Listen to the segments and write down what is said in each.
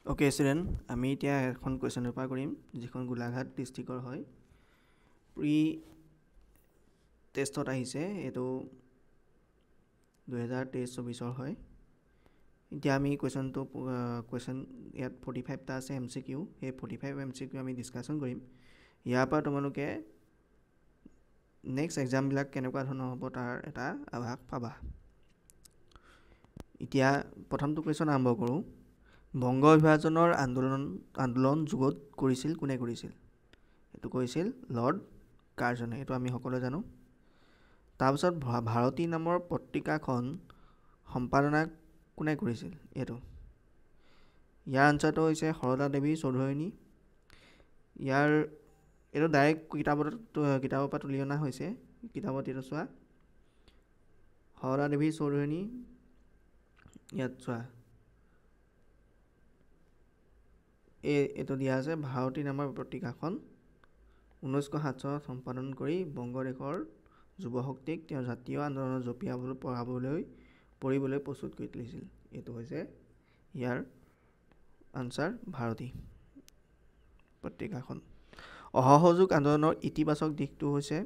Okay student, আমি এতিয়া এখন কুৱেশ্যন পেপাৰ কৰিম যিখন গোলাঘাট ডিষ্ট্ৰিক্টৰ হয়। প্ৰি টেষ্টত আহিছে, এইটো 2023-24 হয়। এতিয়া আমি কুৱেশ্যন ইয়াত 45টা আছে MCQ, সেই 45 MCQ আমি ডিছকাশ্যন কৰিম। ইয়াৰ পৰা তোমালোকে নেক্সট এক্সামবিলাক কেনেকুৱা ধৰণৰ হ'ব তাৰ এটা আভাস পাবা। এতিয়া প্ৰথমটো কুৱেশ্যন আৰম্ভ কৰোঁ। বংগ বিভাজনৰ আন্দোলন যুগত কৰিছিল কোনে কৰিছিল? এইটো কৰিছিল লৰ্ড কাৰ্জনে, এইটো আমি সকলোৱে জানো। তাৰপিছত ভাৰতী নামৰ পত্ৰিকাখন সম্পাদনা কোনে কৰিছিল? ইয়াৰ আনচাৰটো হৈছে সৰলা দেৱী চৌধুৰাণী। এইটো ডাইৰেক্ট কিতাপৰ পৰা তুলি অনা হৈছে। কিতাপত এইটো চোৱা, সৰলা দেৱী চৌধুৰাণী। ইয়াত চোৱা, এইটো দিয়া আছে ভাৰতী নামৰ পত্ৰিকাখন 1907 চনত সম্পাদন কৰি বংগদেশৰ যুৱশক্তিক তেওঁৰ জাতীয় আন্দোলনৰ জঁপিয়াই পৰিবলৈ প্ৰস্তুত কৰি তুলিছিল। এইটো হৈছে ইয়াৰ আনচাৰ, ভাৰতী পত্ৰিকাখন। অসহযোগ আন্দোলনৰ ইতিবাচক দিশটো হৈছে,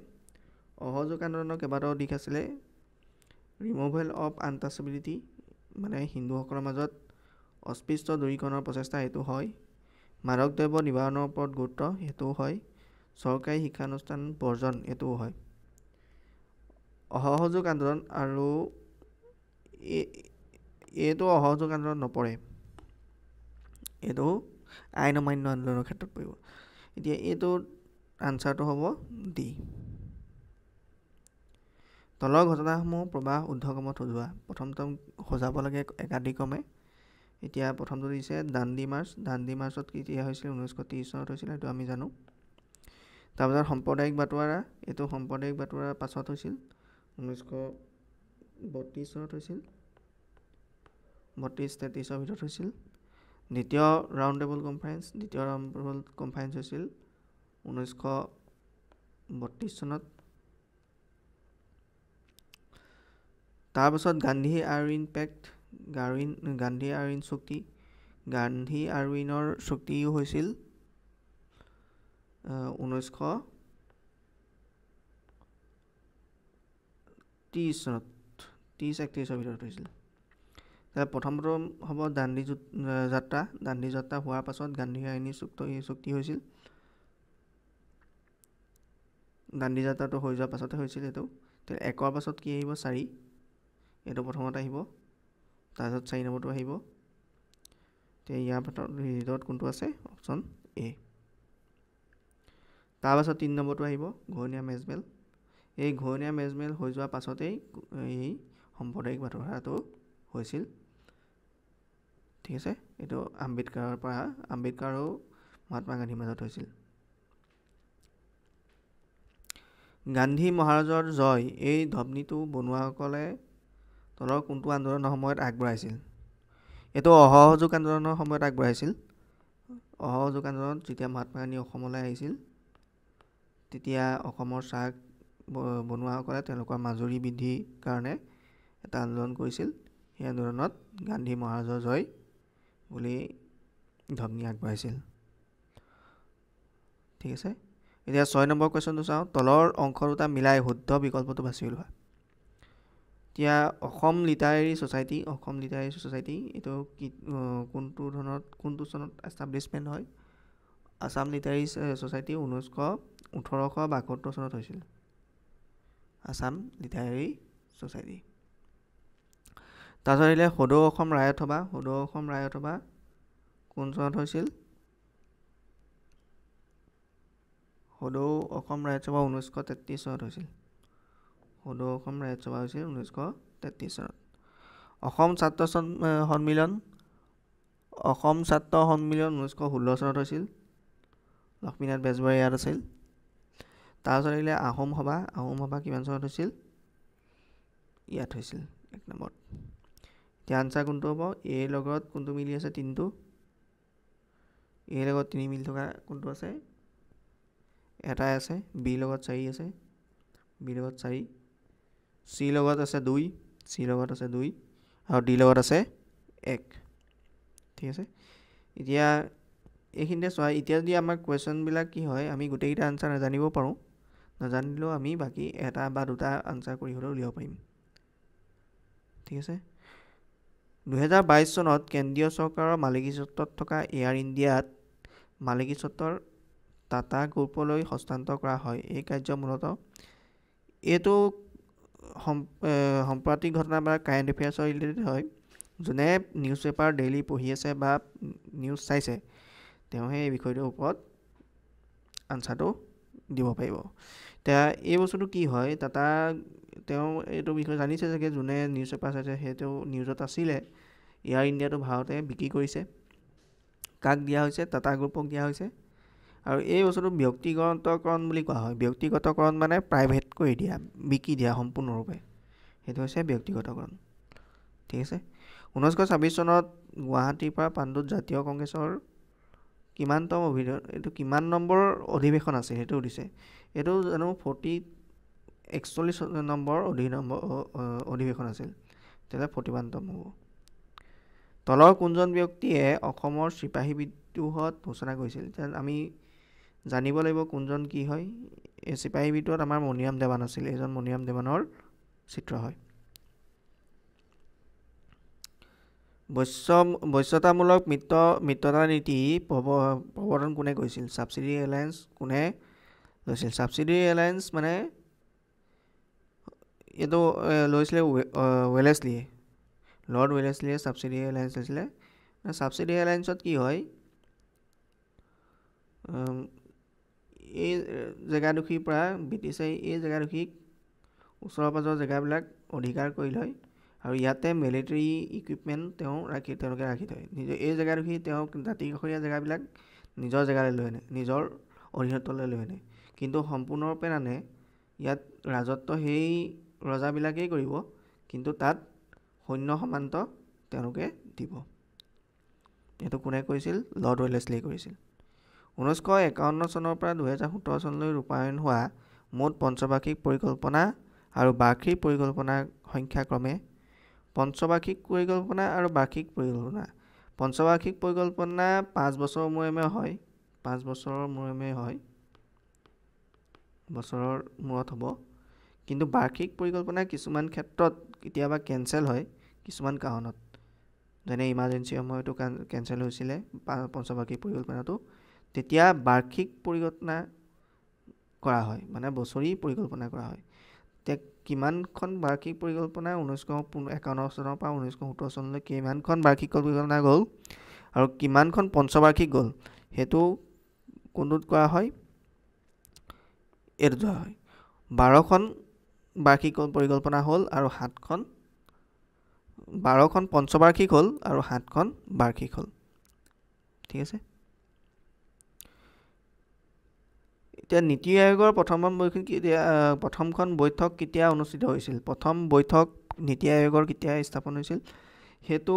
অসহযোগ আন্দোলনৰ কেইবাটাও দিশ আছিলে। ৰিমুভেল অফ আনটাচেবিলিটি, মানে হিন্দুসকলৰ মাজত অস্পৃশ্য দূৰীকৰণৰ প্ৰচেষ্টা, এইটো হয়। মাদক দ্ৰব্য নিবাৰণৰ ওপৰত গুৰুত্ব, সেইটোও হয়। চৰকাৰী শিক্ষানুষ্ঠান বৰ্জন, এইটোও হয়। অসহযোগ আন্দোলন আৰু এইটো অসহযোগ আন্দোলন নপৰে, এইটো আইন অমান্য আন্দোলনৰ ক্ষেত্ৰত পৰিব। এতিয়া এইটো আনচাৰটো হ'ব ডি। তলৰ ঘটনাসমূহ প্ৰবাহ ঊৰ্ধ্বক্ৰমত সজোৱা। প্ৰথমটো সজাব লাগে একাদিক্ৰমে। এতিয়া প্ৰথমটো দিছে দাণ্ডি মাৰ্চ। দাণ্ডি মাৰ্চত কেতিয়া হৈছিল? 1930 চনত হৈছিল, এইটো আমি জানো। তাৰপিছত সাম্প্ৰদায়িক বাটোৱাৰা, এইটো সাম্প্ৰদায়িক বাটোৱাৰাৰ পাছত হৈছিল, 1932 চনত হৈছিল, 32-33 ভিতৰত হৈছিল। দ্বিতীয় ৰাউণ্ড টেবল কনফাৰেন্স হৈছিল 1932 চনত। তাৰপাছত গান্ধী আৰউইন পেক্ট, গান্ধী আৰউইন চুক্তি। গান্ধী আৰউইনৰ চুক্তিও হৈছিল 1930 চনত, 30-31 ভিতৰত হৈছিল। প্ৰথমটো হ'ব দাণ্ডি যাত্ৰা। দাণ্ডি যাত্ৰা হোৱাৰ পাছত গান্ধী আৰউইন চুক্তি হৈছিল। দাণ্ডি যাত্ৰাটো হৈ যোৱাৰ পাছতে হৈছিল এইটো। একৰ পাছত কি আহিব? 4, এইটো প্ৰথমত আহিব। তাৰপিছত 4 নম্বৰটো আহিব। ইয়াৰ ভিতৰত কোনটো আছে? Option A. তাৰপাছত 3 নম্বৰটো আহিব, ঘূৰণীয়া মেজমেল। এই ঘূৰণীয়া মেজমেল হৈ যোৱাৰ পাছতেই এই সাম্প্ৰদায়িক বাটোৱাৰাটো হৈছিল। ঠিক আছে, এইটো আম্বেদকাৰ আৰু মহাত্মা গান্ধীৰ মাজত হৈছিল। গান্ধী মহাৰাজৰ জয়, এই ধ্বনিটো বনুৱাসকলে তলৰ কোনটো আন্দোলনৰ সময়ত আগবঢ়াইছিল? এইটো অসহযোগ আন্দোলনৰ সময়ত আগবঢ়াইছিল। অসহযোগ আন্দোলনত যেতিয়া মহাত্মা গান্ধী অসমলৈ আহিছিল, তেতিয়া অসমৰ চাহ বনুৱাসকলে তেওঁলোকৰ মাজুৰী বৃদ্ধিৰ কাৰণে এটা আন্দোলন কৰিছিল। সেই আন্দোলনত গান্ধী মহাৰাজৰ জয় বুলি ধ্বনি আগবঢ়াইছিল। ঠিক আছে, এতিয়া 6 নম্বৰ কুৱেশ্যনটো চাওঁ। তলৰ অংশ দুটা মিলাই শুদ্ধ বিকল্পটো বাছি উলিওৱা। এতিয়া অসম লিটাৰেৰী ছ'চাইটি, এইটো কোনটো চনত এষ্টাব্লিছমেণ্ট হয়? আছাম লিটাৰেৰী ছ'চাইটি 1872 চনত হৈছিল। Assam literary society. তাৰপিছত আহিলে সদৌ অসম ৰায়ত সভা। সদৌ অসম ৰায়ত সভা কোন চনত হৈছিল? সদৌ অসম ৰায়ত সভা 1933 চনত হৈছিল। সদৌ অসম ৰায়ত সভা হৈছিল 1933 চনত। অসম ছাত্ৰ সন্মিলন 1916 চনত হৈছিল। লক্ষ্মীনাথ বেজবৰুৱা ইয়াত আছিল। তাৰপিছত আহিলে আহোম সভা কিমান চনত হৈছিল? ইয়াত হৈছিল 1 নম্বৰত। এতিয়া আনচাৰ কোনটো হ'ব? এৰ লগত কোনটো মিলি আছে? 3টো। এৰ লগত 3 মিলি থকা কোনটো আছে? এটাই আছে। বিৰ লগত 4 আছে, বিৰ লগত 4। চিৰ লগত আছে 2, আৰু ডিৰ লগত আছে 1। ঠিক আছে, এতিয়া এইখিনিতে চোৱা এতিয়া যদি আমাৰ কুৱেশ্যনবিলাক কি হয় আমি গোটেইকেইটা আনচাৰ নাজানিব পাৰোঁ নাজানিলেও আমি বাকী এটা বা দুটা আনচাৰ কৰি হ'লেও উলিয়াব পাৰিম ঠিক আছে 2022 চনত কেন্দ্ৰীয় চৰকাৰৰ মালিকীস্বত্বত থকা এয়াৰ ইণ্ডিয়াত মালিকীস্বত্বৰ টাটা গ্ৰুপলৈ হস্তান্তৰ কৰা হয় এই কাৰ্য মূলতঃ এইটো সাম্প্ৰতিক ঘটনা বা কাৰেণ্ট এফেয়াৰ্ছৰ ৰিলেটেড হয় যোনে নিউজ পেপাৰ ডেইলি পঢ়ি আছে বা নিউজ চাইছে তেওঁহে এই বিষয়টোৰ ওপৰত আনচাৰটো দিব পাৰিব এতিয়া এই বস্তুটো কি হয় টাটা তেওঁ এইটো বিষয়ে জানিছে চাগে যোনে নিউজ পেপাৰ চাইছে সেইটো নিউজত আছিলে এয়াৰ ইণ্ডিয়াটো ভাৰতে বিক্ৰী কৰিছে কাক দিয়া হৈছে টাটা গ্ৰুপক দিয়া হৈছে আৰু এই বস্তুটো ব্যক্তিগতকৰণ বুলি কোৱা হয় ব্যক্তিগতকৰণ মানে প্ৰাইভেট কৰি দিয়া বিক্ৰী দিয়া সম্পূৰ্ণৰূপে সেইটো হৈছে ব্যক্তিগতকৰণ ঠিক আছে 1926 চনত গুৱাহাটীৰ পৰা পাণ্ডুত জাতীয় কংগ্ৰেছৰ কিমানতম এইটো কিমান নম্বৰ অধিৱেশন আছে সেইটো দিছে এইটো জানো 41 নম্বৰ অধিৱেশন আছিল তেতিয়াহ'লে 41তম হ'ব তলৰ কোনজন ব্যক্তিয়ে অসমৰ চিপাহী বিদ্ৰোহত ঘোষণা কৰিছিল এতিয়া আমি জানিব লাগিব কোনজন কি হয় এই চিপাহী বিদ্ৰোহত আমাৰ মণিৰাম দেৱান আছিল এইজন মণিৰাম দেৱানৰ চিত্ৰ হয় বশ্যতামূলক মিত্ৰতা নীতি প্ৰৱৰ্তন কোনে কৰিছিল ছাবচিডি এলায়েন্স কোনে লৈছিল ছাবচিডি এলায়েন্স মানে এইটো লৈছিলে ৱেলেছলিয়ে লৰ্ড ৱেলেছলিয়ে ছাবচিডি এলায়েন্স লৈছিলে ছাবচিডি এলায়েন্সত কি হয় এই জেগাডোখৰীৰ পৰা ব্ৰিটিছে এই জেগাডোখৰীক ওচৰৰ পাজৰ জেগাবিলাক অধিকাৰ কৰি লয় আৰু ইয়াতে মিলিটাৰী ইকুইপমেণ্ট তেওঁলোকে ৰাখি থয় এই জেগাডোখৰী তেওঁ দাঁতিকাষৰীয়া জেগাবিলাক নিজৰ জেগালৈ লৈ আনে নিজৰ অধীনত্বলৈ লৈ আনে কিন্তু সম্পূৰ্ণৰূপে নানে ইয়াত ৰাজত্ব সেই ৰজাবিলাকেই কৰিব কিন্তু তাত সৈন্য সমান্ত তেওঁলোকে দিব এইটো কোনে কৰিছিল লৰ্ড ৱেলেছলিয়ে কৰিছিল 1951 চনৰ পৰা 2017 চনলৈ ৰূপায়ণ হোৱা মুঠ পঞ্চবাৰ্ষিক পৰিকল্পনা আৰু বাৰ্ষিক পৰিকল্পনাৰ সংখ্যাক্ৰমে পঞ্চবাৰ্ষিক পৰিকল্পনা আৰু বাৰ্ষিক পৰিকল্পনা পঞ্চবাৰ্ষিক পৰিকল্পনা 5 বছৰৰ মূৰে হয় 5 বছৰৰ মূৰে হয় বছৰৰ মূৰত হ'ব কিন্তু বাৰ্ষিক পৰিকল্পনা কিছুমান ক্ষেত্ৰত কেতিয়াবা কেনচেল হয় কিছুমান কাৰণত যেনে ইমাৰ্জেঞ্চি সময়তো কেনচেল হৈছিলে পঞ্চবাৰ্ষিক পৰিকল্পনাটো তেতিয়া বাৰ্ষিক পৰিকল্পনা কৰা হয় মানে বছৰি পৰিকল্পনা কৰা হয় এতিয়া কিমানখন বাৰ্ষিক পৰিকল্পনা 1951 চনৰ পৰা 1970 চনলৈ কিমানখন বাৰ্ষিক পৰিকল্পনা গ'ল আৰু কিমানখন পঞ্চবাৰ্ষিক গ'ল সেইটো কোনটোত কৰা হয় এইটোত হয় 12খন বাৰ্ষিক পৰিকল্পনা হ'ল আৰু 7খন 12খন পঞ্চবাৰ্ষিক হ'ল আৰু 7খন বাৰ্ষিক হ'ল ঠিক আছে এতিয়া নীতি আয়োগৰ প্ৰথমখন বৈঠক কেতিয়া অনুষ্ঠিত হৈছিল প্ৰথম বৈঠক নীতি আয়োগৰ কেতিয়া স্থাপন হৈছিল সেইটো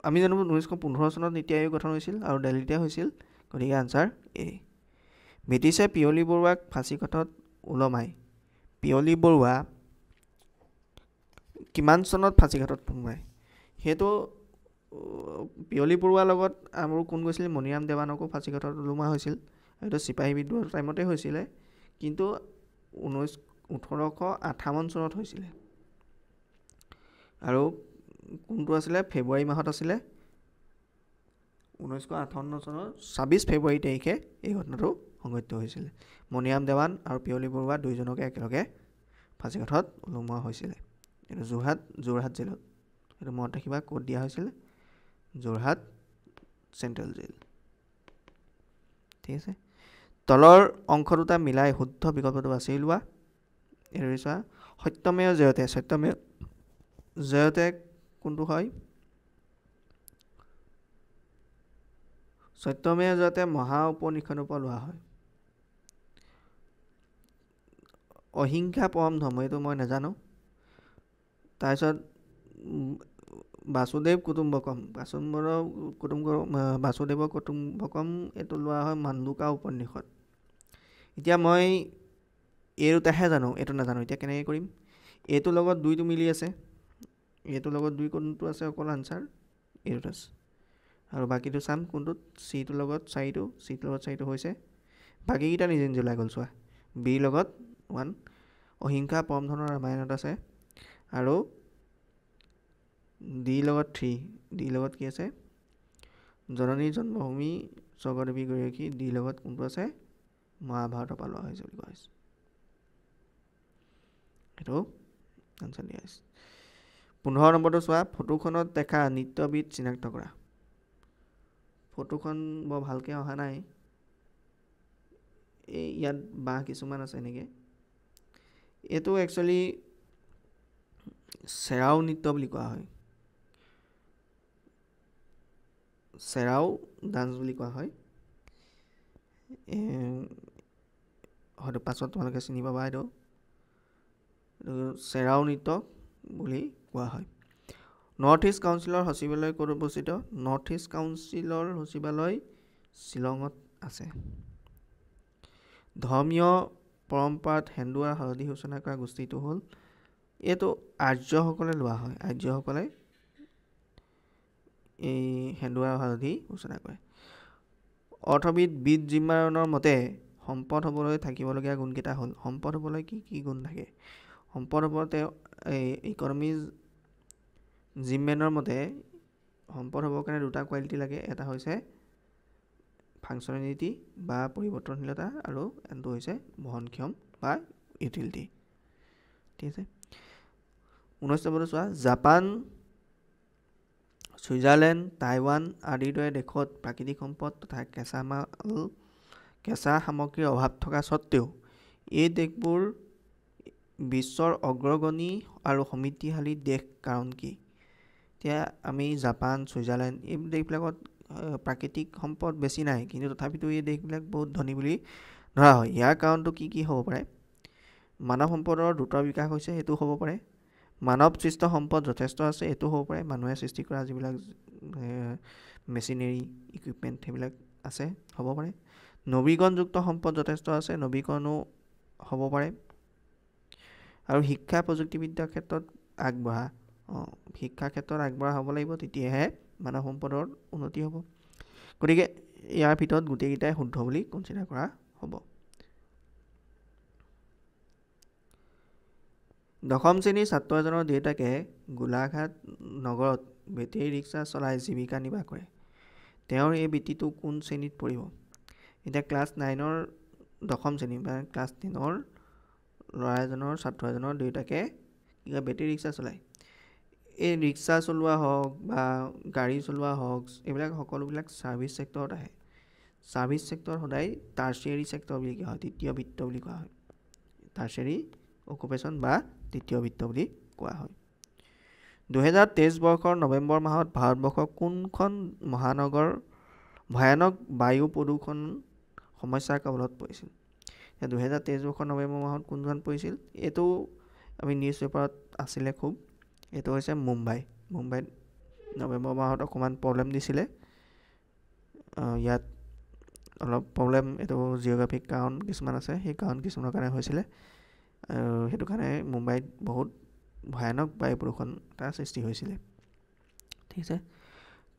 আমি জানো 1915 চনত নীতি আয়োগ গঠন হৈছিল আৰু দিল্লীতে হৈছিল গতিকে আনসাৰ এ ব্ৰিটিছে পিয়লি বৰুৱাক ফাঁচীকাঠত ওলমাই পিয়লি বৰুৱা কিমান চনত ফাঁচীকাঠত সোমায় সেইটো পিয়লি বৰুৱাৰ লগত আৰু কোন গৈছিল মণিৰাম দেৱানকো ফাঁচীকাঠত ওলোমা হৈছিল এইটো চিপাহী বিদ্ৰোহৰ টাইমতে হৈছিলে কিন্তু 1858 চনত হৈছিলে আৰু কোনটো আছিলে ফেব্ৰুৱাৰী মাহত আছিলে 1958 চনৰ 26 ফেব্ৰুৱাৰী তাৰিখে এই ঘটনাটো সংঘটিত হৈছিলে মণিৰাম দেৱান আৰু পিয়লি বৰুৱা দুইজনকে একেলগে ফাঁচীকাঠত ওলোমোৱা হৈছিলে এইটো যোৰহাট জেলত এইটো মনত ৰাখিবা ক'ত দিয়া হৈছিলে যোৰহাট চেণ্ট্ৰেল জেল ঠিক আছে তলৰ অংশ দুটা মিলাই শুদ্ধ বিকল্পটো বাছি লোৱা এইটো চোৱা সত্যমেৱ জয়তে কোনটো হয় সত্যমেৱ জয়তে মহা উপনিষদৰ পৰা লোৱা হয় অহিংসা পৰম ধৰ্ম এইটো মই নাজানো তাৰপিছত বাসুদেৱ কুটুম্বকম বাসুদেৱ কুটুম্বকম এইটো লোৱা হয় মাণ্ডুকা উপনিষদ এতিয়া মই এই দুটাহে জানো এইটো নাজানো এতিয়া কেনেকৈ কৰিম এইটোৰ লগত দুইটো মিলি আছে এইটোৰ লগত দুই কোনটো আছে অকল আনচাৰ এইটোত আছে আৰু বাকীটো চাম কোনটোত চিটোৰ লগত 4টো চিটোৰ লগত 4টো হৈছে বাকীকেইটা নিজে নিজে ওলাই গ'ল চোৱা বিৰ লগত 1 অহিংসা পৰম ধনৰ ৰামায়ণত আছে আৰু ডি লগত 3 ডি লগত কি আছে জননী জন্মভূমি স্বৰ্গদেৱী গৰীয়সী ডি লগত কোনটো আছে মহাভাৰতৰ পৰা লোৱা হৈছে বুলি কোৱা হৈছে এইটো আনসাৰ দিয়া আছে 15 নম্বৰটো চোৱা ফটোখনত দেখা নৃত্যবিদ চিনাক্ত কৰা ফটোখন বৰ ভালকে অহা নাই এই ইয়াত বাহ কিছুমান আছে নেকি এইটো একচুয়ালি চেৰাও নৃত্য বুলি কোৱা হয় চেৰাও ডান্স বুলি কোৱা হয় হয়তো পাছত তোমালোকে চিনি পাবা এইটো চেৰাও নৃত্য বুলি কোৱা হয় নৰ্থ ইষ্ট কাউন্সিলৰ সচিবালয় ক'ত অৱস্থিত নৰ্থ ইষ্ট কাউন্সিলৰ সচিবালয় শ্বিলঙত আছে ধৰ্মীয় পৰম্পৰাত সেন্দুৰ হালধি সূচনা কৰা গোষ্ঠীটো হ'ল এইটো আৰ্যসকলে লোৱা হয় আৰ্যসকলে এই সেন্দুৰ হালধি সূচনা কৰে অৰ্থবিদ বিদ জিম্মাৰণৰ মতে সম্পদ হ'বলৈ থাকিবলগীয়া গুণকেইটা হ'ল সম্পদ হ'বলৈ কি কি গুণ থাকে সম্পদ হ'ব তেওঁ এই ইকনমিজ জিমমেনৰ মতে সম্পদ হ'বৰ কাৰণে দুটা কোৱালিটি লাগে এটা হৈছে ফাংচনেলিটি বা পৰিৱৰ্তনশীলতা আৰু এটো হৈছে বহনক্ষম বা ইউটিলিটি ঠিক আছে 19 নম্বৰটো চোৱা জাপান ছুইজাৰলেণ্ড টাইৱান আদিৰ দৰে দেশত প্ৰাকৃতিক সম্পদ তথা কেঁচা সামগ্ৰীৰ অভাৱ থকা সত্ত্বেও এই দেশবোৰ বিশ্বৰ অগ্ৰগণী আৰু সমৃদ্ধিশালী দেশ কাৰণ কি এতিয়া আমি জাপান ছুইজাৰলেণ্ড এই দেশবিলাকত প্ৰাকৃতিক সম্পদ বেছি নাই কিন্তু তথাপিতো এই দেশবিলাক বহুত ধনী বুলি ধৰা হয় ইয়াৰ কাৰণটো কি কি হ'ব পাৰে মানৱ সম্পদৰ দ্ৰুত বিকাশ হৈছে সেইটো হ'ব পাৰে মানৱ সৃষ্ট সম্পদ যথেষ্ট আছে এটো হ'ব পাৰে মানুহে সৃষ্টি কৰা যিবিলাক মেচিনাৰী ইকুইপমেন্ট সেইবিলাক আছে হ'ব পাৰে নৱীকৰণযুক্ত সম্পদ যথেষ্ট আছে নৱীকৰণো হ'ব পাৰে আৰু শিক্ষা প্ৰযুক্তিবিদ্যাৰ ক্ষেত্ৰত আগবঢ়া শিক্ষা ক্ষেত্ৰত আগবঢ়া হ'ব লাগিব তেতিয়াহে মানৱ সম্পদৰ উন্নতি হ'ব গতিকে ইয়াৰ ভিতৰত গোটেইকেইটাই শুদ্ধ বুলি কনচিডাৰ কৰা হ'ব দশম শ্ৰেণীৰ ছাত্ৰ এজনৰ দেউতাকে গোলাঘাট নগৰত বেটেৰী ৰিক্সা চলাই জীৱিকা নিৰ্বাহ কৰে তেওঁৰ এই বৃত্তিটো কোন শ্ৰেণীত পৰিব এতিয়া ক্লাছ 9ৰ দশম শ্ৰেণী বা ক্লাছ 10ৰ ল'ৰা এজনৰ ছাত্ৰ এজনৰ দেউতাকে বেটেৰী ৰিক্সা চলায় এই ৰিক্সা চলোৱা হওক বা গাড়ী চলোৱা হওক এইবিলাক সকলোবিলাক সাৰ্ভিস সেক্টৰত আহে সাৰ্ভিস সেক্টৰ সদায় টাৰ্চিয়াৰী সেক্টৰ বুলি কোৱা হয় তৃতীয় বৃত্ত বুলি কোৱা হয় টাৰ্চিয়াৰী অকুপেশ্যন বা তৃতীয় বৃত্ত বুলি কোৱা হয় 2023 বৰ্ষৰ নৱেম্বৰ মাহত ভাৰতবৰ্ষৰ কোনখন মহানগৰ ভয়ানক বায়ু প্ৰদূষণ সমস্যাৰ কবলত পৰিছিল 2023 বৰ্ষৰ নৱেম্বৰ মাহত কোনখন পৰিছিল এটো আমি নিউজ পেপাৰত আছিলে খুব এটো হৈছে মুম্বাইত নৱেম্বৰ মাহত অকমান প্ৰবলেম দিছিলে ইয়াত অলপ প্ৰবলেম এটো জিওগ্ৰাফিক কাৰণ কিছুমান আছে সেই কাৰণ কিছুমানৰ কাৰণে হৈছিলে হেতু কাৰণে মুম্বাইত বহুত ভয়ানক বায়ু প্ৰদূষণ এটা সৃষ্টি হৈছিলে ঠিক আছে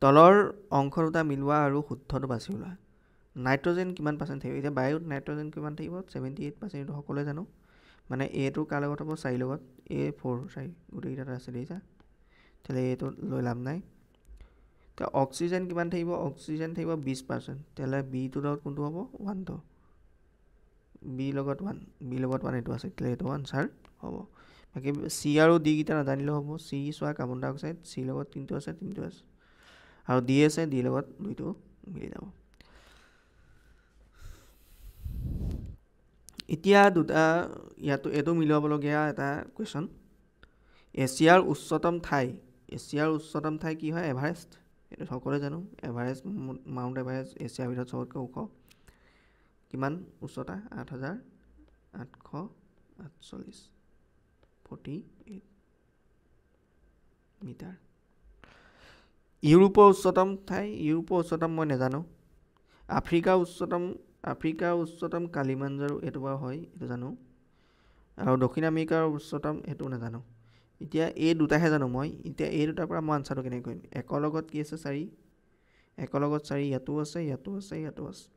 তলৰ অংশ দুটা মিলোৱা আৰু শুদ্ধটো বাছি ওলোৱা নাইট্ৰজেন কিমান পাৰ্চেন্ট থাকিব এতিয়া বায়ুত নাইট্ৰজেন কিমান থাকিব 78% সকলোৱে জানো মানে এ টো কাৰ লগত হ'ব 4 লগত A4 গোটেইকেইটা আছে দেইছা তেলে এটো লৈ লাভ নাই তে অক্সিজেন কিমান থাকিব অক্সিজেন থাকিব 20% তেলে বি টো লগত কোনটো হ'ব 1 টো বি লগত 1 এটো আছে তেলে এটো আনসাৰ হ'ব বাকি সি আৰু ডি গিটা নাজানিলে হ'ব সি সোৱা কাৰ্বন ডাই অক্সাইড সি লগত 3টো আছে আৰু ডি আছে ডি লগত 2টো মিলি যাব এতিয়া দুটা ইয়াতো এটো মিলাবলগীয়া এটা কোৱেশ্চন এছিয়াৰ উচ্চতম ঠাই কি হয় এভাৰেষ্ট এটো সকলোৱে জানো এভাৰেষ্ট মাউন্ট এভাৰেষ্ট এছিয়াৰ ভিতৰত সবতকৈ ওখ কিমান উচ্চতা 8848 48 মিটাৰ ইউৰোপৰ উচ্চতম মই নেজানো আফ্ৰিকাৰ উচ্চতম কালিমাঞ্জাৰো এটো বা হয় এটো জানো আৰু দক্ষিণ আমেৰিকাৰ উচ্চতম এটো নাজানো এতিয়া এই দুটাহে জানো মই এতিয়া এই দুটাৰ পৰা মই আনসাৰটো কেনে কৰিম একৰ লগত কি আছে 4 1 লগত 4 ইয়াতো আছে ইয়াতো আছে ইয়াতো আছে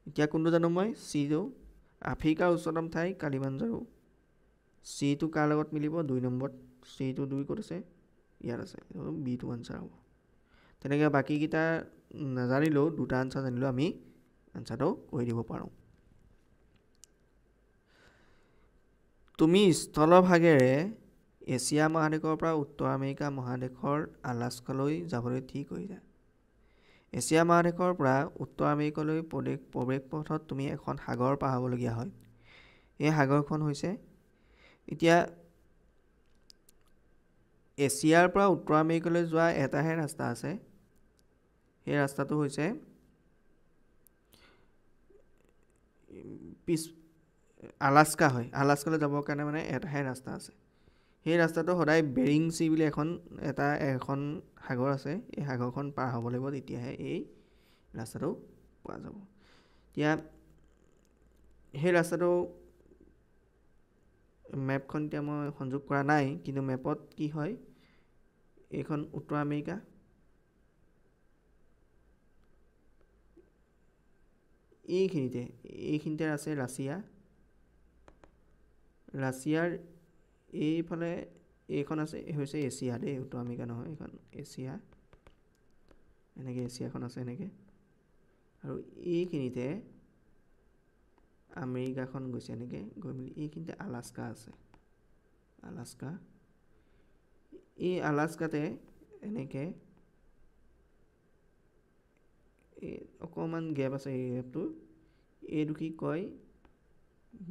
এতিয়া কোনটো জানো মই চিটো আফ্ৰিকাৰ উচ্চতম ঠাই কালিমাঞ্জাৰো চিটো কাৰ লগত মিলিব 2 নম্বৰত চিটো 2 ক'ত আছে ইয়াত আছে বিটো আনসাৰ হ'ব তেনেকৈ বাকীকেইটা নাজানিলেও দুটা আনসাৰ জানিলেও আমি আনসাৰটো কৰি দিব পাৰোঁ তুমি স্থলভাগেৰে এছিয়া মহাদেশৰ পৰা উত্তৰ আমেৰিকা মহাদেশৰ আলাস্কালৈ যাবলৈ ঠিক কৰিছা এছিয়া মহাদেশৰ পৰা উত্তৰ আমেৰিকালৈ প্ৰৱেশ পথত তুমি এখন সাগৰ পাৰ হ'বলগীয়া হয় এই সাগৰখন হৈছে এতিয়া এছিয়াৰ পৰা উত্তৰ আমেৰিকালৈ যোৱা এটাহে ৰাস্তা আছে সেই ৰাস্তাটো হৈছে আলাস্কা হয় আলাস্কালৈ যাবৰ কাৰণে মানে এটাহে ৰাস্তা আছে সেই ৰাস্তাটো সদায় বেৰিং চি বুলি এখন সাগৰ আছে এই সাগৰখন পাৰ হ'ব লাগিব তেতিয়াহে এই ৰাস্তাটো পোৱা যাব এতিয়া সেই ৰাস্তাটো মেপখন এতিয়া মই সংযোগ কৰা নাই কিন্তু মেপত কি হয় এইখন উত্তৰ আমেৰিকা এইখিনিতে আছে ৰাছিয়াৰ এইফালে এইখন আছে হৈছে এছিয়া দেই উত্তৰ আমেৰিকা নহয় এইখন এছিয়া এনেকৈ এছিয়াখন আছে এনেকৈ আৰু এইখিনিতে আমেৰিকাখন গৈছে এনেকৈ গৈ মেলি এইখিনিতে আলাস্কা আছে এই আলাস্কাতে এনেকৈ অকণমান গেপ আছে এই গেপটো এইটো কি কয়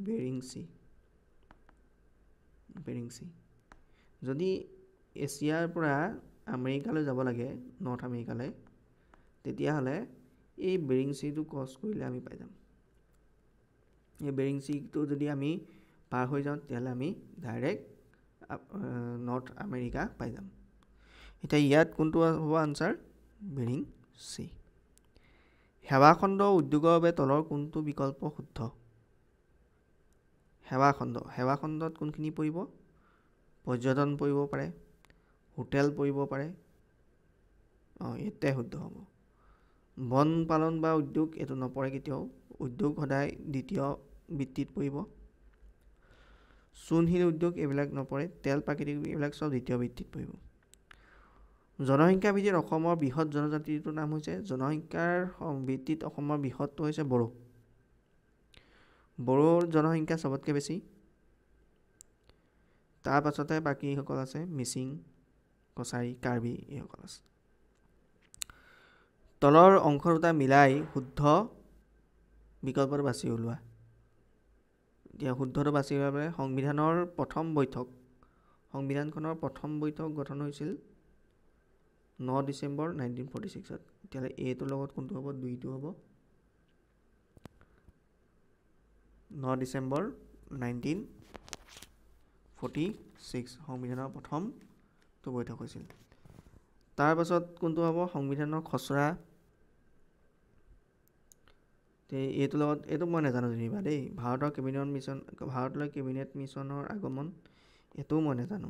বেৰিং চি যদি এছিয়াৰ পৰা আমেৰিকালৈ যাব লাগে নৰ্থ আমেৰিকালৈ তেতিয়াহ'লে এই বেৰিং চিটো ক্ৰছ কৰিলে আমি পাই যাম এই বেৰিং চিটো যদি আমি পাৰ হৈ যাওঁ তেতিয়াহ'লে আমি ডাইৰেক্ট নৰ্থ আমেৰিকা পাই যাম এতিয়া ইয়াত কোনটো হ'ব আনসাৰ বেৰিং চি সেৱাখণ্ড উদ্যোগৰ বাবে তলৰ কোনটো বিকল্প শুদ্ধ সেৱাখণ্ডত কোনখিনি পৰিব পৰ্যটন পৰিব পাৰে হোটেল পৰিব পাৰে ইয়াতে শুদ্ধ হ'ব বন পালন বা উদ্যোগ এইটো নপৰে কেতিয়াও উদ্যোগ সদায় দ্বিতীয় ভিত্তিত পৰিব চূণশিল উদ্যোগ এইবিলাক নপৰে তেল প্ৰাকৃতিক এইবিলাক চব দ্বিতীয় ভিত্তিত পৰিব জনসংখ্যা ভিত্তিত অসমৰ বৃহৎ জনজাতিটোৰ নাম হৈছে জনসংখ্যাৰ ভিত্তিত অসমৰ বৃহৎটো হৈছে বড়োৰ জনসংখ্যা চবতকৈ বেছি তাৰ পাছতে বাকীসকল আছে মিচিং কছাৰী কাৰ্বি এইসকল আছে তলৰ অংশ দুটা মিলাই শুদ্ধ বিকল্পটো বাছি ওলোৱা এতিয়া শুদ্ধটো বাছি ওলাবলৈ সংবিধানখনৰ প্ৰথম বৈঠক গঠন হৈছিল 9 ডিচেম্বৰ 1946 তেতিয়াহ'লে এইটোৰ লগত কোনটো হ'ব 2টো হ'ব 9 ডিচেম্বৰ 1946 সংবিধানৰ প্ৰথমটো বৈঠক হৈছিল তাৰ পাছত কোনটো হ'ব সংবিধানৰ খচৰা এইটোৰ লগত এইটো মই নাজানো যেনিবা দেই ভাৰতলৈ কেবিনেট মিছনৰ আগমন এইটোও মই নাজানো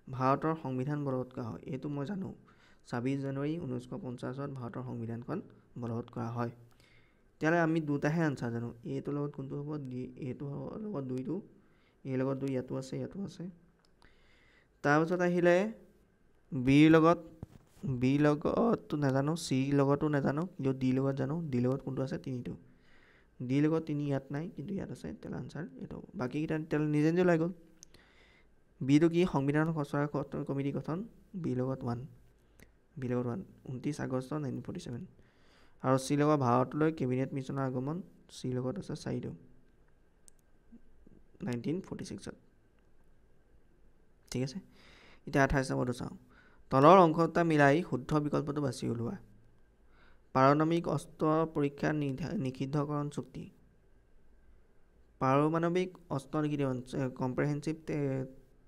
ভাৰতৰ সংবিধান বলবৎ কৰা হয় এইটো মই জানো 26 জানুৱাৰী 1950 ভাৰতৰ সংবিধানখন বলবৎ কৰা হয় তেতিয়াহ'লে আমি দুটাহে আনসাৰ জানো এইটোৰ লগত কোনটো হ'ব এইটো লগত 2টো এই লগত 2 ইয়াতো আছে তাৰপিছত আহিলে বিৰ লগতটো নাজানো চিৰ লগতো নাজানো কিন্তু ডিৰ লগত জানো ডিৰ লগত কোনটো আছে 3টো ডিৰ লগত 3 ইয়াত নাই কিন্তু ইয়াত আছে তেতিয়াহ'লে আনসাৰ এইটো বাকীকেইটা তেতিয়াহ'লে নিজে ওলাই গ'ল বিটো কি সংবিধানৰ খচৰা কমিটি গঠন বিৰ লগত 1 29 আগষ্ট 1947 আৰু চিৰ লগত ভাৰতলৈ কেবিনেট মিছনৰ আগমন চিৰ লগত আছে 4টো 1946 ঠিক আছে এতিয়া 28 নম্বৰটো চাওঁ তলৰ অংশ দুটা মিলাই শুদ্ধ বিকল্পটো বাছি ওলোৱা পাৰমাণৱিক অস্ত্ৰ পৰীক্ষা নিষিদ্ধকৰণ চুক্তি পাৰমাণৱিক অস্ত্ৰ নিষিদ্ধকৰণ কম্প্ৰেহেনচিভ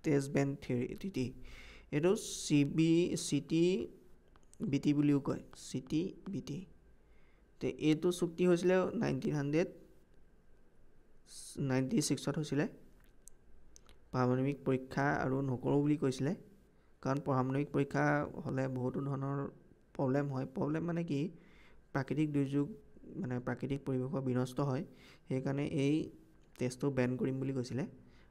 টেষ্ট বেন ট্ৰিটি এইটো CTBT বুলিও কয় CTBT এইটো চুক্তি হৈছিলে 1996 হৈছিলে পাৰমাণৱিক পৰীক্ষা আৰু নকৰোঁ বুলি কৈছিলে কাৰণ পাৰমাণৱিক পৰীক্ষা হ'লে বহুতো ধৰণৰ প্ৰব্লেম হয়, প্ৰব্লেম মানে কি প্ৰাকৃতিক দুৰ্যোগ মানে প্ৰাকৃতিক পৰিৱেশৰ বিনষ্ট হয়, সেইকাৰণে এই টেষ্টটো বেন কৰিম বুলি কৈছিলে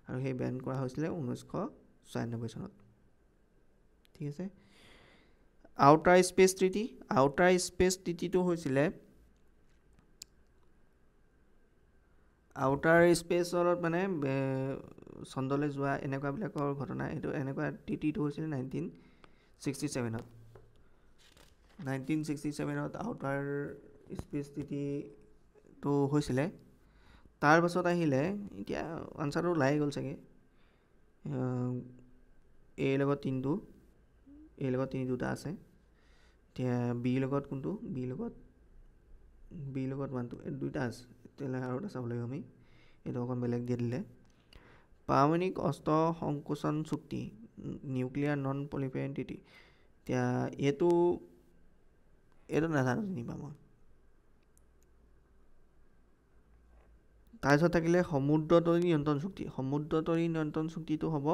আৰু সেই বেন কৰা হৈছিলে 1996 চনত। ঠিক আছে। Outer space treaty, outer space ট্ৰিটিটো হৈছিলে আউটাৰ স্পেচত মানে চন্দ্ৰলৈ যোৱা এনেকুৱাবিলাকৰ ঘটনা, এইটো এনেকুৱা ট্ৰিটিটো হৈছিলে 1967ত। 1967ত আউটাৰ স্পেচ ট্ৰিটিটো হৈছিলে। তাৰপাছত আহিলে, এতিয়া আনচাৰটো ওলাই গ'ল চাগে, এৰ লগত 3টো, এৰ লগত 3 আছে। এতিয়া বিৰ লগত কোনটো, বিৰ লগত 1টো, এই 2টা আছে। তেতিয়াহ'লে আৰু এটা চাব লাগিব আমি, এইটো অকণ বেলেগ দিয়ে দিলে। পাৰমাণৱিক অস্ত্ৰ সংকোচন চুক্তি, নিউক্লিয়াৰ নন পলিফাৰেণ্ট ট্ৰিটি। এতিয়া এইটো নাজানো যেনিবা মই। তাৰপিছত থাকিলে সমুদ্ৰতলী নিয়ন্ত্ৰণ চুক্তি, সমুদ্ৰতলী নিয়ন্ত্ৰণ চুক্তিটো হ'ব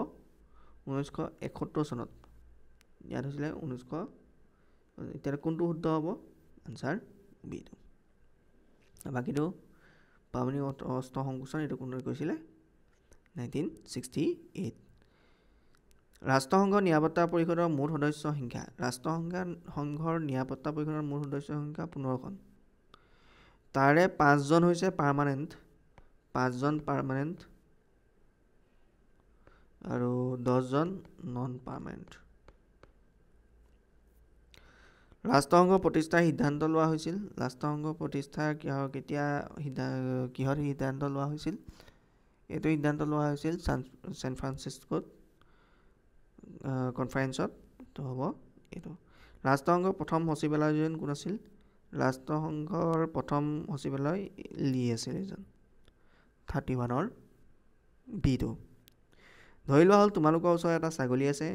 1971 চনত। ইয়াত হৈছিলে 1900। এতিয়া কোনটো শুদ্ধ হ'ব? আনচাৰ বিটো। বাকীটো পাৰমাণৱিক অস্ত্ৰ সংকোচন, এইটো কোনে কৈছিলে? 1968। ৰাষ্ট্ৰসংঘৰ নিৰাপত্তা পৰিষদৰ মুঠ সদস্য সংখ্যা, ৰাষ্ট্ৰসংঘৰ নিৰাপত্তা পৰিষদৰ মুঠ সদস্য সংখ্যা 15খন। তাৰে 5জন হৈছে পাৰ্মানেণ্ট, 5জন পাৰ্মানেণ্ট আৰু 10জন নন পাৰ্মানেণ্ট। ৰাষ্ট্ৰসংঘ প্ৰতিষ্ঠাৰ সিদ্ধান্ত লোৱা হৈছিল, ৰাষ্ট্ৰসংঘ প্ৰতিষ্ঠাৰ কিহত সিদ্ধান্ত লোৱা হৈছিল? এইটো সিদ্ধান্ত লোৱা হৈছিল ছেন ফ্ৰান্সিস্কোত কনফাৰেন্সত। তো হ'ব এইটো। ৰাষ্ট্ৰসংঘৰ প্ৰথম সচিবালয়জন কোন আছিল? ৰাষ্ট্ৰসংঘৰ প্ৰথম সচিবালয় লি আছিল এজন। 31ৰ বিটো। ধৰি লোৱা হ'ল তোমালোকৰ ওচৰত এটা ছাগলী আছে,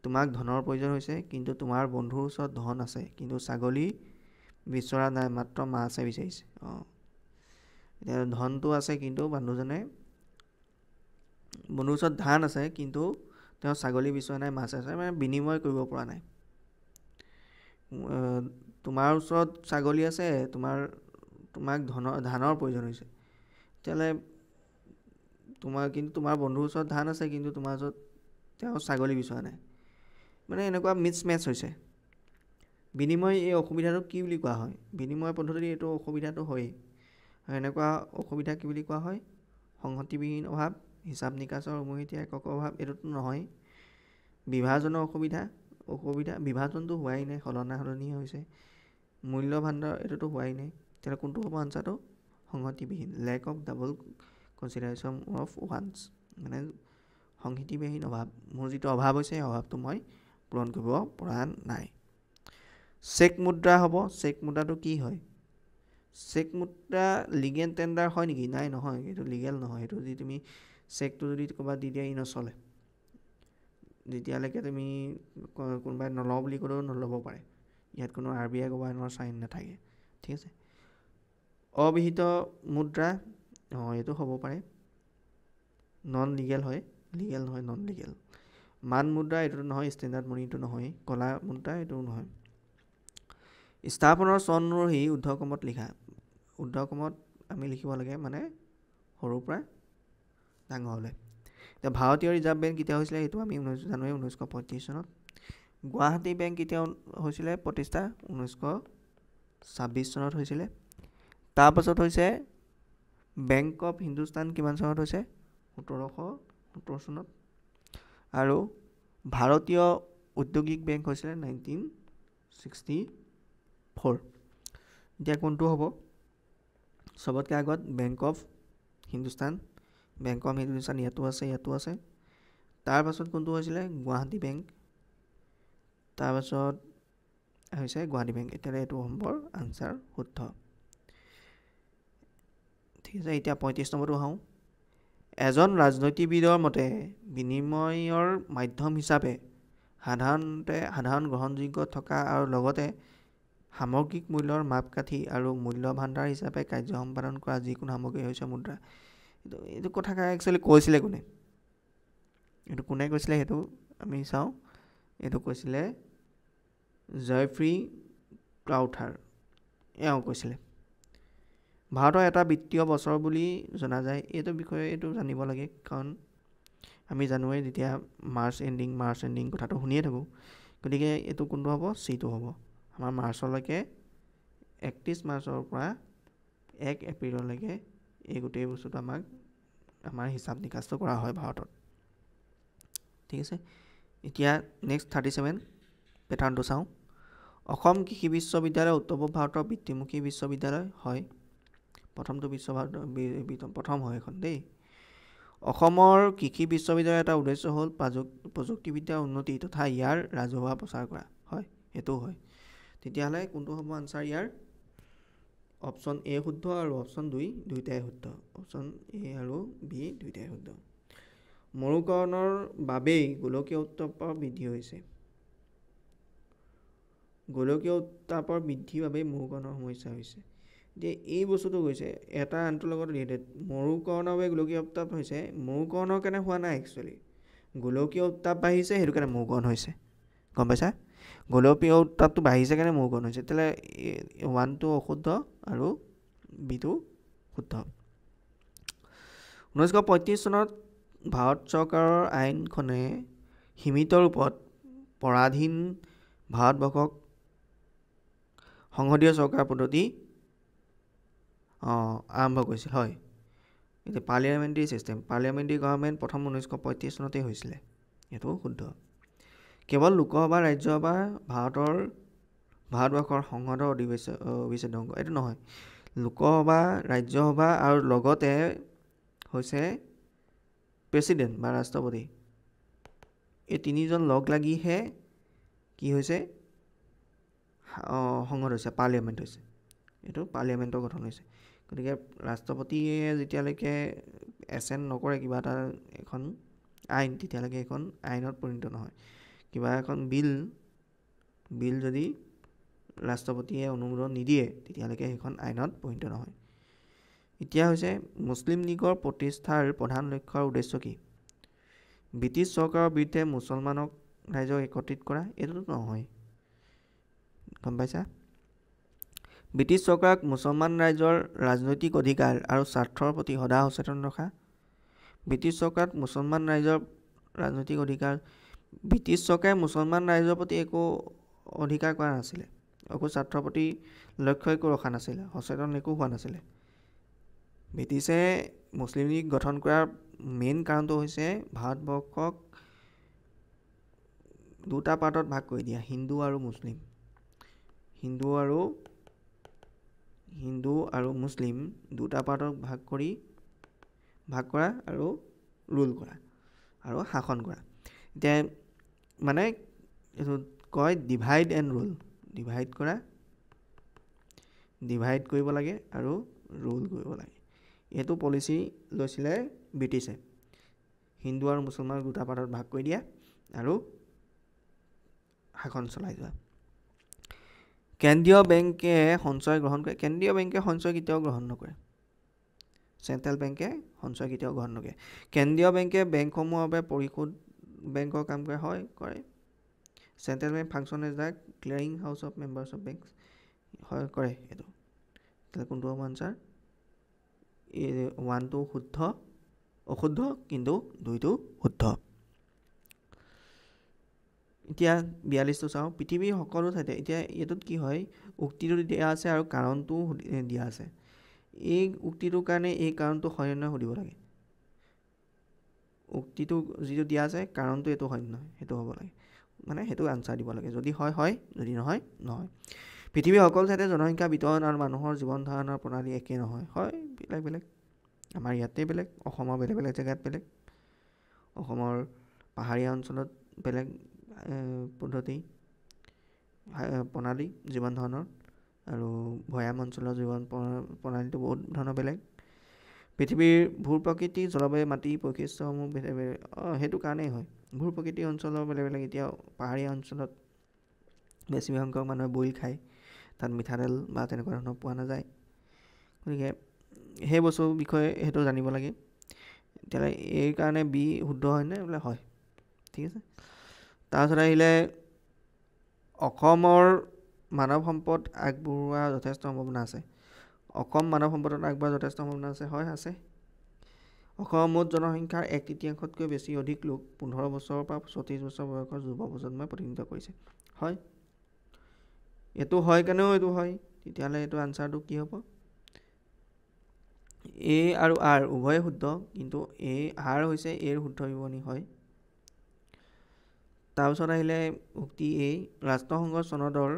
তোমাক ধনৰ প্ৰয়োজন হৈছে, কিন্তু তোমাৰ বন্ধুৰ ওচৰত ধন আছে, কিন্তু ছাগলী বিচৰা নাই, মাত্ৰ মাছহে বিচাৰিছে। এতিয়া ধনটো আছে, কিন্তু বন্ধুৰ ওচৰত ধান আছে, কিন্তু তেওঁ ছাগলী বিচৰা নাই, মাছ আছে, মানে বিনিময় কৰিব পৰা নাই। তোমাৰ ওচৰত ছাগলী আছে, তোমাক ধানৰ প্ৰয়োজন হৈছে, তেতিয়াহ'লে কিন্তু তোমাৰ বন্ধুৰ ওচৰত ধান আছে, কিন্তু তোমাৰ ওচৰত তেওঁ ছাগলী বিচৰা নাই, মানে এনেকুৱা মিছমেচ হৈছে। বিনিময় এই অসুবিধাটো কি বুলি কোৱা হয়? বিনিময় পদ্ধতিত এইটো অসুবিধাটো হয়েই। আৰু এনেকুৱা অসুবিধা কি বুলি কোৱা হয়? সংহতিবিহীন অভাৱ, হিচাপ নিকাচৰ উমৈহতীয়া একক অভাৱ, এইটোতো নহয়। বিভাজনৰ অসুবিধা, বিভাজনটো হোৱাই নাই, সলনি হৈছে। মূল্য ভাণ্ডাৰ, এইটোতো হোৱাই নাই। তেতিয়া কোনটো হ'ব আনচাৰটো? সংহতিবিহীন, lack of double consideration of ones, মানে সংহতিবিহীন অভাৱ। মোৰ যিটো অভাৱ হৈছে, সেই অভাৱটো মই পূৰণ কৰিব পৰা নাই। চেক মুদ্ৰা হ'ব। চেক মুদ্ৰাটো কি হয়? চেক মুদ্ৰা লিগেল টেণ্ডাৰ হয় নেকি? নাই, নহয়, এইটো লিগেল নহয়। এইটো যদি তুমি চেকটো যদি ক'ৰবাত দি দিয়া, ই নচলে। যেতিয়ালৈকে তুমি কোনোবাই নলওঁ বুলি ক'লেও নল'ব পাৰে। ইয়াত কোনো RBI গভৰ্ণৰৰ চাইন নাথাকে। ঠিক আছে। অবিহিত মুদ্ৰা, এইটো হ'ব পাৰে, নন লিগেল হয়, লিগেল নহয়, নন লিগেল। মান মুদ্ৰা, এইটো নহয়, ষ্টেণ্ডাৰ্ড মানিটো নহয়, কলা মুদ্ৰা, এইটো নহয়। স্থাপনৰ চনৰহি ঊৰ্ধ্বক্ৰমত লিখা, ঊৰ্ধ্বক্ৰমত আমি লিখিব লাগে, মানে সৰুৰ পৰা ডাঙৰলৈ। এতিয়া ভাৰতীয় ৰিজাৰ্ভ বেংক কেতিয়া হৈছিলে? এইটো আমি 19 জানুৱাৰী 1935 চনত। গুৱাহাটী বেংক কেতিয়া হৈছিলে প্ৰতিষ্ঠা? 1926 চনত হৈছিলে। তাৰপাছত হৈছে বেংক অফ হিন্দুস্তান, কিমান চনত হৈছে? 1770 চনত। আৰু ভাৰতীয় ঔদ্যোগিক বেংক হৈছিলে 1964। এতিয়া কোনটো হ'ব চবতকৈ আগত? Bank of Hindustan. Bank of Hindustan ইয়াতো আছে, ইয়াতো আছে। তাৰপাছত কোনটো হৈছিলে? গুৱাহাটী বেংক। তাৰপাছত হৈছে গুৱাহাটী বেংক। এতিয়ালৈ এইটো নম্বৰ আনচাৰ শুদ্ধ। ঠিক আছে। এতিয়া 35 নম্বৰটো আহোঁ। এজন ৰাজনীতিবিদৰ মতে বিনিময়ৰ মাধ্যম হিচাপে সাধাৰণ গ্ৰহণযোগ্য থকা আৰু লগতে সামগ্ৰিক মূল্যৰ মাপকাঠি আৰু মূল্য ভাণ্ডাৰ হিচাপে কাৰ্য সম্পাদন কৰা যিকোনো সামগ্ৰী হৈছে মুদ্ৰা। এইটো কথা একচুৱেলি কৈছিলে কোনে? এইটো কোনে কৈছিলে সেইটো আমি চাওঁ। এইটো কৈছিলে জয়ফ্ৰী ক্ৰাউথাৰ এওঁ কৈছিলে। ভাৰতৰ এটা বিত্তীয় বছৰ বুলি জনা যায়। এইটো বিষয়ে এইটো জানিব লাগে, কাৰণ আমি জানোৱেই যেতিয়া মাৰ্চ এণ্ডিং কথাটো শুনিয়ে থাকোঁ। গতিকে এইটো কোনটো হ'ব? চিটো হ'ব। আমাৰ মাৰ্চলৈকে 31 মাৰ্চৰ পৰা 1 এপ্ৰিললৈকে এই গোটেই বস্তুটো আমাৰ হিচাপ নিকাচটো কৰা হয় ভাৰতত। ঠিক আছে, এতিয়া নেক্সট 37 পেটাৰ্ণটো চাওঁ। অসম কৃষি বিশ্ববিদ্যালয় উত্তৰ পূব ভাৰতৰ বৃত্তিমুখী বিশ্ববিদ্যালয় হয়। প্ৰথমটো প্ৰথম হয় এখন দেই। অসমৰ কৃষি বিশ্ববিদ্যালয়ৰ এটা উদ্দেশ্য হ'ল প্ৰযুক্তিবিদ্যাৰ উন্নতি তথা ইয়াৰ ৰাজহুৱা প্ৰচাৰ কৰা। হয়, সেইটোও হয়। তেতিয়াহ'লে কোনটো হ'ব আনচাৰ ইয়াৰ? অপশ্যন এ শুদ্ধ আৰু অপশ্যন 2 দুয়োটাই শুদ্ধ। অপশ্যন এ আৰু বি দুয়োটাই শুদ্ধ। মৰুকৰণৰ বাবেই গোলকীয় উত্তাপৰ বৃদ্ধি হৈছে। গোলকীয় উত্তাপৰ বৃদ্ধিৰ বাবেই মৰুকৰণৰ সমস্যা হৈছে। এতিয়া এই বস্তুটো হৈছে এটা আনটোৰ লগত ৰিলেটেড। মৰুকৰণৰ বাবে গোলকীয় উত্তাপ হৈছে, মৰুকৰণৰ কাৰণে হোৱা নাই একচুৱেলি, গোলকীয় উত্তাপ বাঢ়িছে সেইটো কাৰণে মৰুকৰণ হৈছে। গম পাইছা? গোলকীয় উত্তাপটো বাঢ়িছে কাৰণে মৰুকৰণ হৈছে। তেতিয়াহ'লে 1টো অশুদ্ধ আৰু বিটো শুদ্ধ। 1935 চনত ভাৰত চৰকাৰৰ আইনখনে সীমিত ৰূপত পৰাধীন ভাৰতবৰ্ষক সংসদীয় চৰকাৰ পদ্ধতি আৰম্ভ কৰিছিল। হয়, এতিয়া পাৰ্লিয়ামেণ্টাৰী ছিষ্টেম, পাৰ্লিয়ামেণ্টাৰী গভৰ্ণমেণ্ট প্ৰথম 1935 চনতেই হৈছিলে। এইটো শুদ্ধ। কেৱল লোকসভা ৰাজ্যসভা ভাৰতবৰ্ষৰ সংসদৰ অবিচ্ছেদ্য অংগ। এইটো নহয়, লোকসভা ৰাজ্যসভা আৰু লগতে হৈছে প্ৰেছিডেণ্ট বা ৰাষ্ট্ৰপতি, এই তিনিজন লগ লাগিহে কি হৈছে? সংসদ হৈছে, পাৰ্লিয়ামেণ্ট হৈছে। এইটো পাৰ্লিয়ামেণ্টৰ গঠন হৈছে। গতিকে ৰাষ্ট্ৰপতিয়ে যেতিয়ালৈকে এচেণ্ট নকৰে কিবা এটা এখন আইন, তেতিয়ালৈকে এখন আইনত পৰিণত নহয়। কিবা এখন বিল যদি ৰাষ্ট্ৰপতিয়ে অনুমোদন নিদিয়ে তেতিয়ালৈকে সেইখন আইনত পৰিণত নহয়। এতিয়া হৈছে মুছলিম লীগৰ প্ৰতিষ্ঠাৰ প্ৰধান লক্ষ্য আৰু উদ্দেশ্য কি? ব্ৰিটিছ চৰকাৰৰ বিৰুদ্ধে মুছলমানক ৰাইজক একত্ৰিত কৰা। এইটোতো নহয়, গম পাইছা? ব্ৰিটিছ চৰকাৰক মুছলমান ৰাইজৰ ৰাজনৈতিক অধিকাৰ আৰু স্বাৰ্থৰ প্ৰতি সদায় সচেতন ৰখা। ব্ৰিটিছ চৰকাৰত মুছলমান ৰাইজৰ ৰাজনৈতিক অধিকাৰ, ব্ৰিটিছ চৰকাৰে মুছলমান ৰাইজৰ প্ৰতি একো অধিকাৰ কৰা নাছিলে, একো স্বাৰ্থৰ প্ৰতি লক্ষ্য একো ৰখা নাছিলে, সচেতন একো হোৱা নাছিলে। ব্ৰিটিছে মুছলিম লীগ গঠন কৰাৰ মেইন কাৰণটো হৈছে ভাৰতবৰ্ষক দুটা পাৰ্টত ভাগ কৰি দিয়া, হিন্দু আৰু মুছলিম। হিন্দু আৰু মুছলিম দুটা পাৰ্টত ভাগ কৰা আৰু ৰুল কৰা আৰু শাসন কৰা। এতিয়া মানে এইটো কয় ডিভাইড এণ্ড ৰুল। ডিভাইড কৰিব লাগে আৰু ৰুল কৰিব লাগে। এইটো পলিচি লৈছিলে ব্ৰিটিছে, হিন্দু আৰু মুছলমানক দুটা পাৰ্টত ভাগ কৰি দিয়া আৰু শাসন চলাই যোৱা। কেন্দ্ৰীয় বেংকে সঞ্চয় গ্ৰহণ কৰে। কেন্দ্ৰীয় বেংকে সঞ্চয় কেতিয়াও গ্ৰহণ নকৰে। চেণ্ট্ৰেল বেংকে সঞ্চয় কেতিয়াও গ্ৰহণ নকৰে। কেন্দ্ৰীয় বেংকে বেংকসমূহৰ বাবে পৰিশোধ বেংকৰ কাম কৰে। হয়, কৰে। Central bank function as the clearing house of members of banks. হয়, কৰে এইটো। তাহলে কোনটো হ'ব আনচাৰ? 1টো অশুদ্ধ, কিন্তু 2টো শুদ্ধ। এতিয়া 42টো চাওঁ। পৃথিৱীৰ সকলো ঠাইতে, এতিয়া এইটোত কি হয়, উক্তিটো দিয়া আছে আৰু কাৰণটো দিয়া আছে। এই উক্তিটোৰ কাৰণে এই কাৰণটো হয় নহয় সুধিব লাগে। উক্তিটো যিটো দিয়া আছে কাৰণটো এইটো হয় নহয় সেইটো হ'ব লাগে, মানে সেইটো আনচাৰ দিব লাগে। যদি হয় হয়, যদি নহয় নহয়। পৃথিৱীৰ সকলো ঠাইতে জনসংখ্যা বিতৰণ আৰু মানুহৰ জীৱন ধাৰণৰ প্ৰণালী একেই নহয়। হয়, বেলেগ বেলেগ। আমাৰ ইয়াতে বেলেগ, অসমৰ বেলেগ বেলেগ জেগাত বেলেগ। অসমৰ পাহাৰীয়া অঞ্চলত বেলেগ পদ্ধতি প্ৰণালী জীৱন ধৰণৰ, আৰু ভৈয়াম অঞ্চলৰ জীৱন প্ৰণালীটো বহুত ধৰণৰ বেলেগ। পৃথিৱীৰ ভূ প্ৰকৃতি, জলবায়ু, মাটি বৈশিষ্ট্যসমূহ বেলেগ বেলেগ। সেইটো কাৰণেই হয়, ভূ প্ৰকৃতি অঞ্চলৰ বেলেগ বেলেগ। এতিয়া পাহাৰীয়া অঞ্চলত বেছি সংখ্যক মানুহে বইল খায়, তাত মিঠাতেল বা তেনেকুৱা ধৰণৰ পোৱা নাযায়। গতিকে সেই বস্তুৰ বিষয়ে সেইটো জানিব লাগে। তেতিয়াহ'লে এই কাৰণে বি শুদ্ধ হয়নে? বোলে হয়, ঠিক আছে। তাৰপিছত আহিলে অসমৰ মানৱ সম্পদ আগবঢ়োৱা যথেষ্ট সম্ভাৱনা আছে। অসম মানৱ সম্পদত আগবঢ়োৱা যথেষ্ট সম্ভাৱনা আছে, হয় আছে। অসমৰ মুঠ জনসংখ্যাৰ 1/3তকৈ বেছি অধিক লোক 15 বছৰৰ পৰা 34 বছৰ বয়সৰ যুৱ প্ৰজন্মই প্ৰতিনিধিত্ব কৰিছে, হয়। এইটো হয় কাৰণেও এইটো হয়, তেতিয়াহ'লে এইটো আনচাৰটো কি হ'ব? এ আৰু আৰ উভয়ে শুদ্ধ, কিন্তু আৰ হৈছে এৰ শুদ্ধ বিৱৰণী, হয়। তাৰপিছত আহিলে উক্তি এ, ৰাষ্ট্ৰসংঘৰ চনদৰ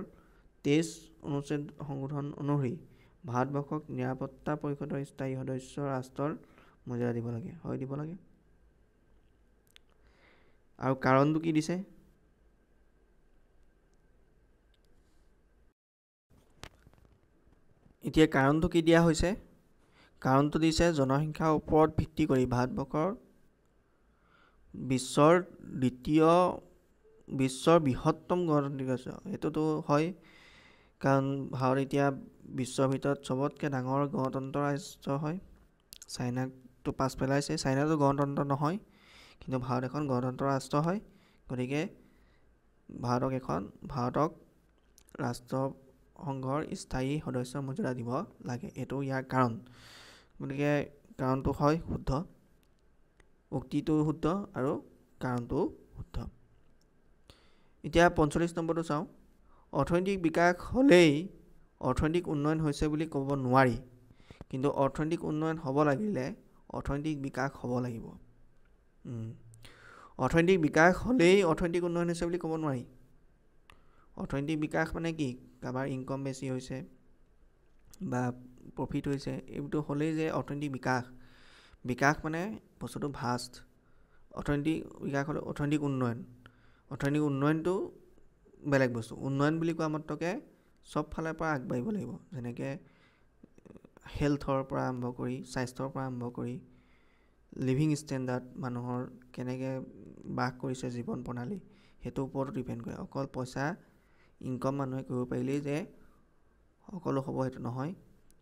23 অনুচ্ছেদ সংশোধন অনুসৰি ভাৰতবৰ্ষক নিৰাপত্তা পৰিষদৰ স্থায়ী সদস্য ৰাষ্ট্ৰৰ মৰ্যাদা দিব লাগে, হয় দিব লাগে। আৰু কাৰণটো কি দিছে? এতিয়া কাৰণটো কি দিয়া হৈছে? কাৰণটো দিছে জনসংখ্যাৰ ওপৰত ভিত্তি কৰি ভাৰতবৰ্ষৰ বিশ্বৰ বৃহত্তম গণতান্ত্ৰিক ৰাষ্ট্ৰ। এইটোতো হয়, কাৰণ ভাৰত এতিয়া বিশ্বৰ ভিতৰত চবতকৈ ডাঙৰ গণতন্ত্ৰ ৰাষ্ট্ৰ হয়। চাইনাকতো পাছ পেলাইছে, চাইনাটো গণতন্ত্ৰ নহয়, কিন্তু ভাৰত এখন গণতন্ত্ৰ ৰাষ্ট্ৰ হয়। গতিকে ভাৰতক ৰাষ্ট্ৰসংঘৰ স্থায়ী সদস্যৰ মৰ্যাদা দিব লাগে, এইটো ইয়াৰ কাৰণ। গতিকে কাৰণটো হয় শুদ্ধ, উক্তিটো শুদ্ধ আৰু কাৰণটো শুদ্ধ। এতিয়া 45 নম্বৰটো চাওঁ। অৰ্থনৈতিক বিকাশ হ'লেই অৰ্থনৈতিক উন্নয়ন হৈছে বুলি ক'ব নোৱাৰি, কিন্তু অৰ্থনৈতিক উন্নয়ন হ'ব লাগিলে অৰ্থনৈতিক বিকাশ হ'ব লাগিব। অৰ্থনৈতিক বিকাশ হ'লেই অৰ্থনৈতিক উন্নয়ন হৈছে বুলি ক'ব নোৱাৰি। অৰ্থনৈতিক বিকাশ মানে কি? কাৰোবাৰ ইনকম বেছি হৈছে বা প্ৰফিট হৈছে, এইটো হ'লেই যে অৰ্থনৈতিক বিকাশ মানে বস্তুটো ভাষ্ট। অৰ্থনৈতিক বিকাশ হ'লে অৰ্থনৈতিক উন্নয়নটো বেলেগ বস্তু। উন্নয়ন বুলি কোৱা মাত্ৰকে চব ফালৰ পৰা আগবাঢ়িব লাগিব, যেনেকৈ হেল্থৰ পৰা আৰম্ভ কৰি, স্বাস্থ্যৰ পৰা আৰম্ভ কৰি, লিভিং ষ্টেণ্ডাৰ্ড, মানুহৰ কেনেকৈ বাস কৰিছে জীৱন প্ৰণালী, সেইটোৰ ওপৰতো ডিপেণ্ড কৰে। অকল পইচা ইনকম মানুহে কৰিব পাৰিলেই যে সকলো হ'ব সেইটো নহয়।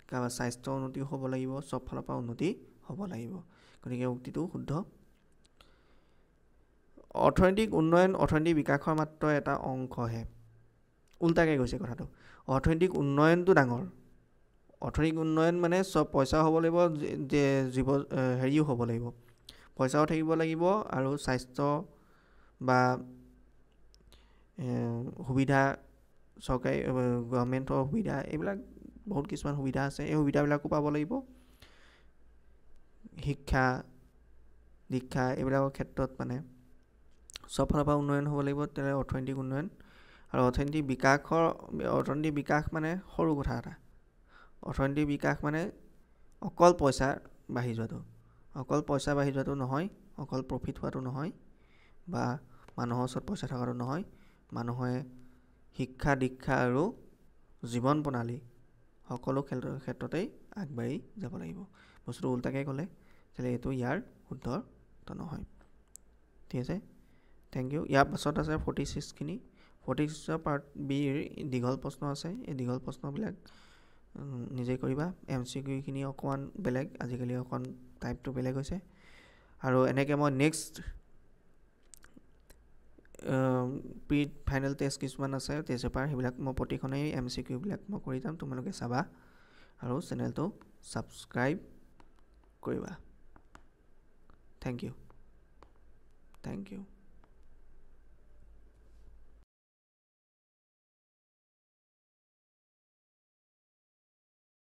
কাৰোবাৰ স্বাস্থ্য উন্নতিও হ'ব লাগিব, চব ফালৰ পৰা উন্নতি হ'ব লাগিব। গতিকে উক্তিটো শুদ্ধ। অৰ্থনৈতিক উন্নয়ন অৰ্থনৈতিক বিকাশৰ মাত্ৰ এটা অংশহে, উল্টাকৈ গৈছে কথাটো। অৰ্থনৈতিক উন্নয়নটো ডাঙৰ। অৰ্থনৈতিক উন্নয়ন মানে চব পইচাও হ'ব লাগিব, হেৰিও হ'ব লাগিব, পইচাও থাকিব লাগিব আৰু স্বাস্থ্য বা সুবিধা, চৰকাৰী গভৰ্ণমেণ্টৰ সুবিধা, এইবিলাক বহুত কিছুমান সুবিধা আছে, এই সুবিধাবিলাকো পাব লাগিব। শিক্ষা দীক্ষা এইবিলাকৰ ক্ষেত্ৰত মানে চব ফালৰ পৰা উন্নয়ন হ'ব লাগিব, তেতিয়াহ'লে অৰ্থনৈতিক উন্নয়ন। আৰু অৰ্থনৈতিক বিকাশ মানে সৰু কথা এটা। অৰ্থনৈতিক বিকাশ মানে অকল পইচা বাঢ়ি যোৱাটো নহয়, অকল প্ৰফিট হোৱাটো নহয়, বা মানুহৰ ওচৰত পইচা থকাটো নহয়। মানুহে শিক্ষা দীক্ষা আৰু জীৱন প্ৰণালী সকলো ক্ষেত্ৰতেই আগবাঢ়ি যাব লাগিব। বস্তুটো উল্টাকৈ ক'লে তেতিয়াহ'লে এইটো ইয়াৰ শুদ্ধ নহয়। ঠিক আছে, থেংক ইউ। ইয়াৰ পাছত আছে 46খিনি। 46ৰ পাৰ্ট বিৰ দীঘল প্ৰশ্ন আছে, এই দীঘল প্ৰশ্নবিলাক নিজে কৰিবা। MCQখিনি অকণমান বেলেগ, আজিকালি অকণ টাইপটো বেলেগ হৈছে। আৰু এনেকৈ মই নেক্সট প্ৰি ফাইনেল টেষ্ট কিছুমান আছে, টেষ্ট পেপাৰ, সেইবিলাক মই প্ৰতিখনেই MCQবিলাক মই কৰি যাম, তোমালোকে চাবা আৰু চেনেলটো ছাবস্ক্ৰাইব কৰিবা। Thank U.